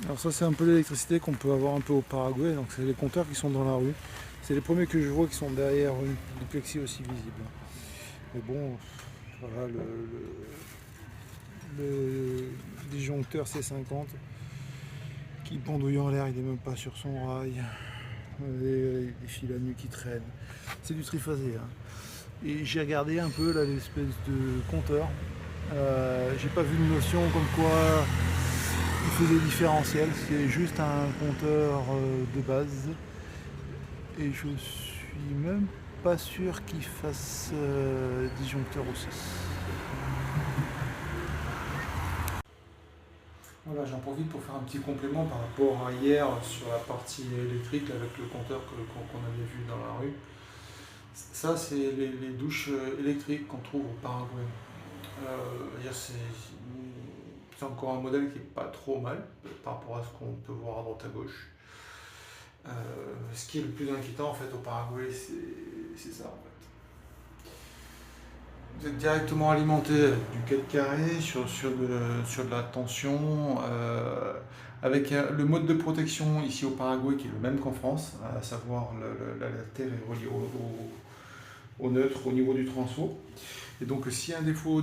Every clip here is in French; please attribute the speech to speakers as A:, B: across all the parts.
A: Alors ça c'est un peu l'électricité qu'on peut avoir un peu au Paraguay, donc c'est les compteurs qui sont dans la rue. C'est les premiers que je vois qui sont derrière une plexi aussi visible. Mais bon, voilà, le disjoncteur C50 qui pendouille en l'air, il n'est même pas sur son rail. Les fils à nu qui traînent. C'est du triphasé. Hein. Et j'ai regardé un peu là l'espèce de compteur. J'ai pas vu de notion comme quoi il faisait différentiel. C'est juste un compteur de base. Et je suis même pas sûr qu'il fasse disjoncteur aussi. Voilà, j'en profite pour faire un petit complément par rapport à hier sur la partie électrique avec le compteur qu'on avait vu dans la rue. Ça, c'est les douches électriques qu'on trouve au Paraguay. C'est encore un modèle qui n'est pas trop mal par rapport à ce qu'on peut voir à droite à gauche. Ce qui est le plus inquiétant en fait au Paraguay, c'est ça en fait. Vous êtes directement alimenté du 4 carré sur de la tension, avec le mode de protection ici au Paraguay qui est le même qu'en France, à savoir la terre est reliée au neutre au niveau du transfo. Et donc s'il y a un défaut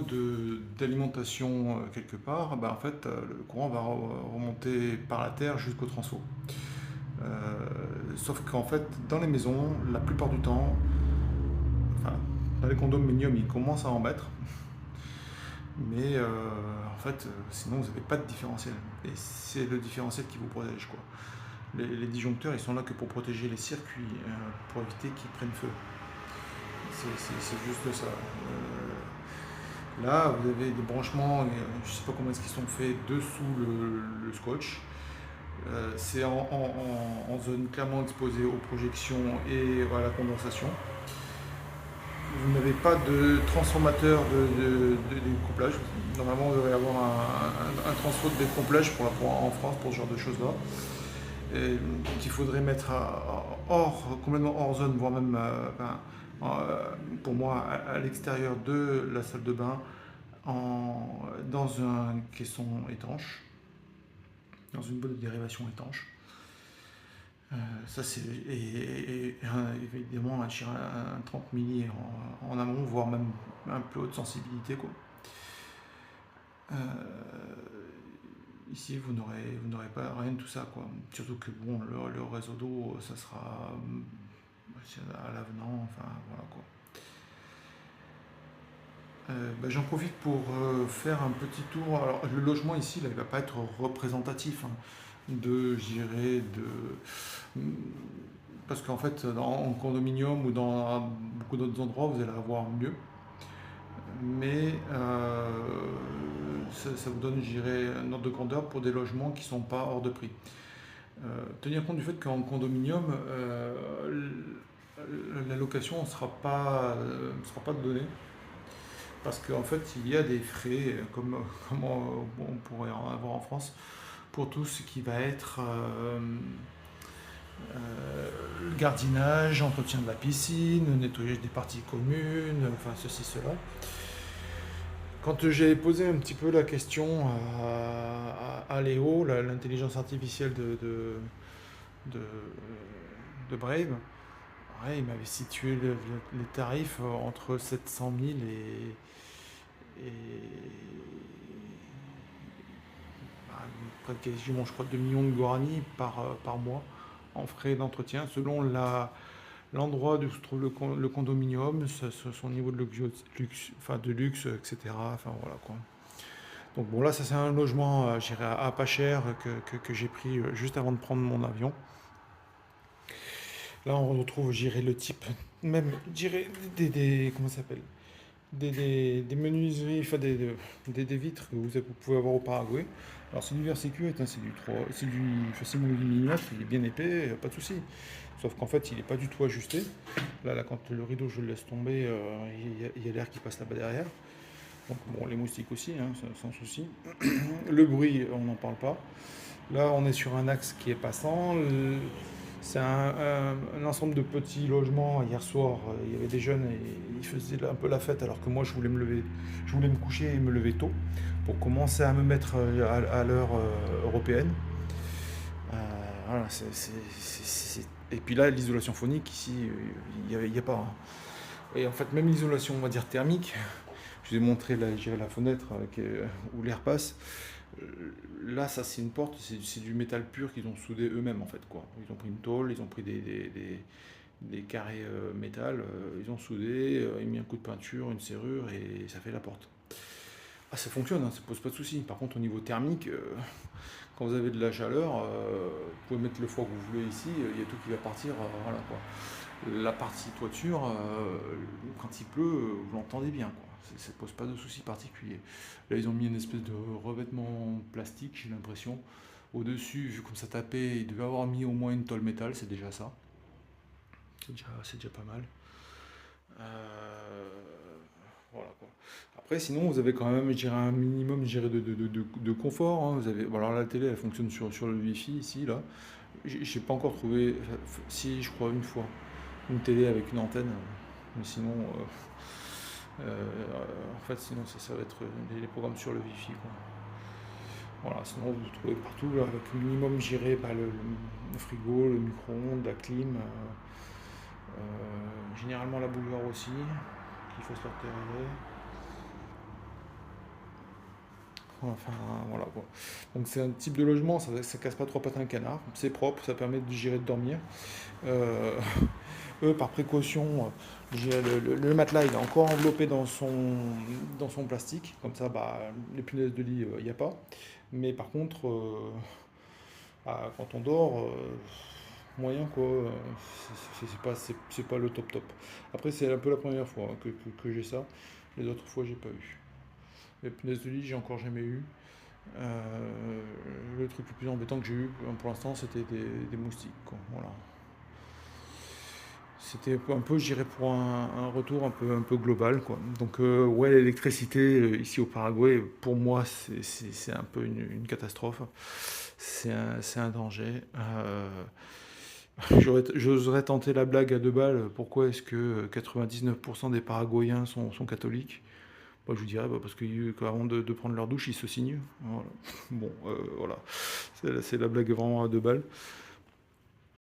A: d'alimentation quelque part, ben, en fait le courant va remonter par la terre jusqu'au transfo. Sauf qu'en fait dans les maisons, la plupart du temps, enfin, dans les condominiums ils commencent à en mettre, mais en fait sinon vous n'avez pas de différentiel. Et c'est le différentiel qui vous protège quoi. Les disjoncteurs ils sont là que pour protéger les circuits, pour éviter qu'ils prennent feu. C'est juste ça. Là, vous avez des branchements, je ne sais pas comment est-ce qu'ils sont faits, dessous le scotch. C'est en zone clairement exposée aux projections et à la condensation. Vous n'avez pas de transformateur de découplage. Normalement, vous devrait avoir un transfo de découplage en France pour ce genre de choses-là. Donc il faudrait mettre complètement hors zone, voire même pour moi à l'extérieur de la salle de bain, dans un caisson étanche, dans une boîte de dérivation étanche. Ça c'est évidemment un 30 milli en amont, voire même un peu haute sensibilité quoi. Euh, Ici vous n'aurez pas rien de tout ça quoi. Surtout que bon le réseau d'eau ça sera à l'avenant, enfin voilà quoi. J'en profite pour faire un petit tour. Alors, le logement ici, là, il ne va pas être représentatif hein, parce qu'en fait, en condominium ou dans beaucoup d'autres endroits, vous allez avoir mieux. Mais ça vous donne, je dirais, un ordre de grandeur pour des logements qui ne sont pas hors de prix. Tenir compte du fait qu'en condominium, la location ne sera pas donnée. Parce qu'en fait, il y a des frais, comme on pourrait en avoir en France, pour tout ce qui va être le gardiennage, entretien de la piscine, nettoyage des parties communes, enfin ceci, cela. Quand j'ai posé un petit peu la question à Léo, l'intelligence artificielle de, de Brave, ouais, il m'avait situé les tarifs entre 700 000 et près de quasiment, je crois, 2 millions de guaranis par mois en frais d'entretien, selon l'endroit où se trouve le condominium, son niveau de luxe, enfin de luxe, etc. Enfin voilà quoi. Donc bon là, ça c'est un logement, j'irai à pas cher que j'ai pris juste avant de prendre mon avion. Là, on retrouve, j'irai le type, même, j'irai comment ça s'appelle, des menuiseries, enfin des vitres que vous pouvez avoir au Paraguay. Alors c'est du verre sécurité, hein, c'est du facilement 8 mm, il est bien épais, pas de souci. Sauf qu'en fait il n'est pas du tout ajusté. Là quand le rideau je le laisse tomber, il y a l'air qui passe là-bas derrière. Donc bon les moustiques aussi, hein, sans souci. Le bruit on n'en parle pas. Là on est sur un axe qui est passant. C'est un ensemble de petits logements. Hier soir, il y avait des jeunes et ils faisaient un peu la fête alors que moi je voulais me coucher et me lever tôt pour commencer à me mettre à l'heure européenne. voilà, et puis là, l'isolation phonique, ici, il y a pas, hein. Et en fait, même l'isolation, on va dire thermique, je vous ai montré là, je dirais, la fenêtre où l'air passe. Là, ça, c'est une porte, c'est du métal pur qu'ils ont soudé eux-mêmes, en fait, quoi. Ils ont pris une tôle, ils ont pris des carrés métal, ils ont soudé, ils ont mis un coup de peinture, une serrure, et ça fait la porte. Ah, ça fonctionne, hein, ça pose pas de souci. Par contre, au niveau thermique, quand vous avez de la chaleur, vous pouvez mettre le foie que vous voulez ici, il y a tout qui va partir, voilà, quoi. La partie toiture, quand il pleut, vous l'entendez bien, quoi. Ça ne pose pas de soucis particuliers. Là, ils ont mis une espèce de revêtement plastique, j'ai l'impression. Au-dessus, vu comme ça tapait, ils devaient avoir mis au moins une tôle métal, c'est déjà ça. C'est déjà pas mal. Euh, voilà, quoi. Après, sinon, vous avez quand même, je dirais, un minimum, je dirais, de confort, hein. Vous avez, bon, alors la télé, elle fonctionne sur le Wi-Fi ici, là. J'ai pas encore trouvé, si, je crois, une fois, une télé avec une antenne. Mais sinon, en fait, sinon, ça va être les programmes sur le Wi-Fi, quoi. Voilà, sinon, vous trouvez partout, là, avec le minimum, j'irai bah, le frigo, le micro-ondes, la clim. Généralement, la bouilloire aussi, qu'il faut se faire terrer. Enfin, voilà, quoi. Donc c'est un type de logement, ça casse pas trois pattes à un canard, c'est propre, ça permet de gérer de dormir. Euh, Eux, par précaution, le matelas il est encore enveloppé dans son plastique, comme ça bah, les punaises de lit, il n'y a pas. Mais par contre, bah, quand on dort, moyen quoi, c'est pas le top top. Après, c'est un peu la première fois hein, que j'ai ça, les autres fois, j'ai pas eu. Les punaises de lit, j'ai encore jamais eu. Le truc le plus embêtant que j'ai eu pour l'instant, c'était des moustiques, quoi. Voilà. C'était un peu, j'irais pour un retour un peu global, quoi. Donc, ouais, l'électricité ici au Paraguay, pour moi, c'est un peu une catastrophe. C'est un danger. J'oserais tenter la blague à deux balles. Pourquoi est-ce que 99% des Paraguayens sont catholiques? Moi, je vous dirais, bah, parce qu'avant de prendre leur douche, ils se signent. Voilà. Bon, voilà. C'est la blague vraiment à deux balles.